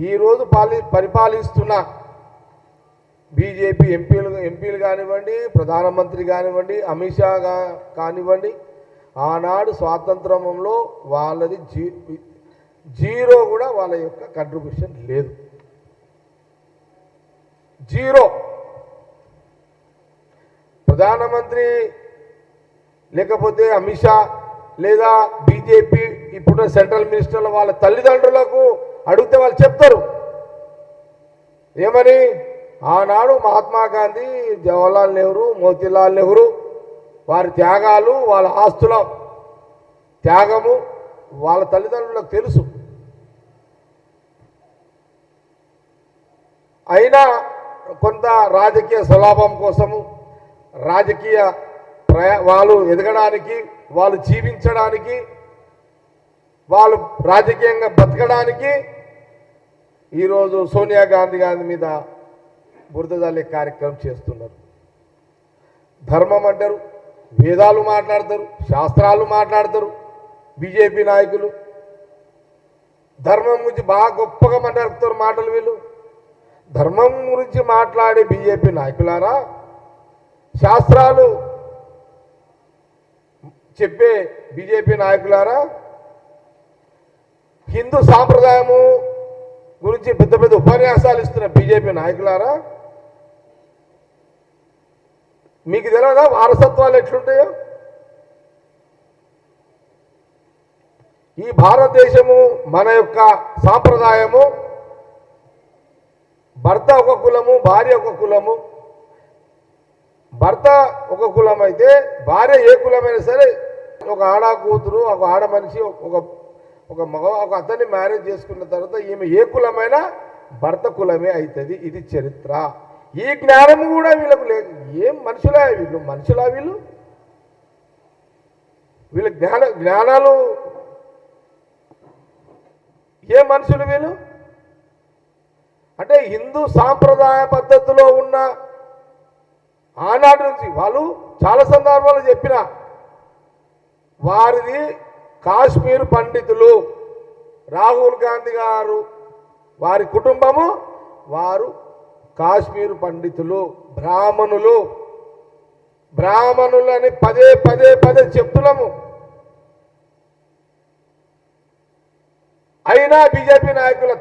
ఈరోజు పరిపాలిస్తున్న బీజేపీ ఎంపీలు కానివ్వండి, ప్రధానమంత్రి కానివ్వండి, అమిత్ షా కానివ్వండి, ఆనాడు స్వాతంత్రంలో వాళ్ళది జీరో కూడా వాళ్ళ యొక్క కంట్రిబ్యూషన్ లేదు. జీరో. ప్రధానమంత్రి లేకపోతే అమిత్ షా లేదా బీజేపీ ఇప్పుడు సెంట్రల్ మినిస్టర్ల వాళ్ళ తల్లిదండ్రులకు అడిగితే వాళ్ళు చెప్తారు ఏమని, ఆనాడు మహాత్మా గాంధీ, జవహర్లాల్ నెహ్రూ, మోతీలాల్ నెహ్రూ వారి త్యాగాలు, వాళ్ళ ఆస్తుల త్యాగము వాళ్ళ తల్లిదండ్రులకు తెలుసు. అయినా కొంత రాజకీయ స్వలాభం కోసము, రాజకీయ వాళ్ళు ఎదగడానికి, వాళ్ళు జీవించడానికి, వాళ్ళు రాజకీయంగా బతకడానికి ఈరోజు సోనియా గాంధీ మీద బురద జల్లే కార్యక్రమం చేస్తున్నారు. ధర్మం అంటారు, వేదాలు మాట్లాడతారు, శాస్త్రాలు మాట్లాడతారు బీజేపీ నాయకులు. ధర్మం గురించి బాగా గొప్పగా మాట్లాడుతారు మాటలు వీళ్ళు. ధర్మం గురించి మాట్లాడే బీజేపీ నాయకులారా, శాస్త్రాలు చెప్పే బీజేపీ నాయకులారా, హిందూ సాంప్రదాయము గురించి పెద్ద పెద్ద ఉపన్యాసాలు ఇస్తున్న బీజేపీ నాయకులారా, మీకు తెలియదా వారసత్వాలు ఎట్లుంటాయో? ఈ భారతదేశము మన యొక్క సాంప్రదాయము, భర్త ఒక కులము, భార్య ఒక కులము. భర్త ఒక కులం అయితే భార్య ఏ కులమైనా సరే, ఒక ఆడ కూతురు, ఒక ఆడ మనిషి, ఒక మగ ఒక అతన్ని మ్యారేజ్ చేసుకున్న తర్వాత ఈమె ఏ కులమైనా భర్త కులమే అవుతుంది. ఇది చరిత్ర. ఈ జ్ఞానం కూడా వీళ్ళకు లేదు. ఏం మనుషులా వీళ్ళు? మనుషులా వీళ్ళు? వీళ్ళ జ్ఞానాలు ఏ మనుషులు వీళ్ళు? అంటే హిందూ సాంప్రదాయ పద్ధతిలో ఉన్న ఆనాటి నుంచి వాళ్ళు చాలా సందర్భాలు చెప్పిన వారిది కాశ్మీర్ పండితులు. రాహుల్ గాంధీ గారు వారి కుటుంబము వారు కాశ్మీర్ పండితులు, బ్రాహ్మణులు అని పదే చెప్తున్నాము. అయినా బీజేపీ నాయకుల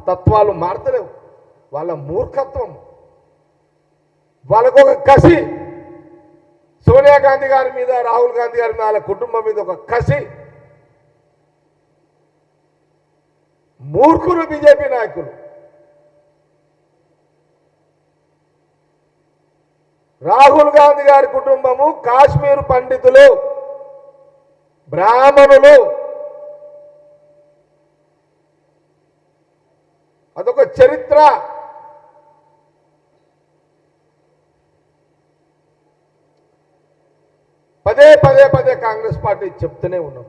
తత్వాలు మారతలేవు. వాళ్ళ మూర్ఖత్వం, వాళ్ళకు ఒక కసి, సోనియా గాంధీ గారి మీద, రాహుల్ గాంధీ గారి మీద, వాళ్ళ కుటుంబం మీద ఒక కసి. మూర్ఖులు బీజేపీ నాయకులు. రాహుల్ గాంధీ గారి కుటుంబము కాశ్మీర్ పండితులు, బ్రాహ్మణులు. అదొక చరిత్ర. పదే కాంగ్రెస్ పార్టీ చెప్తూనే ఉన్నాం.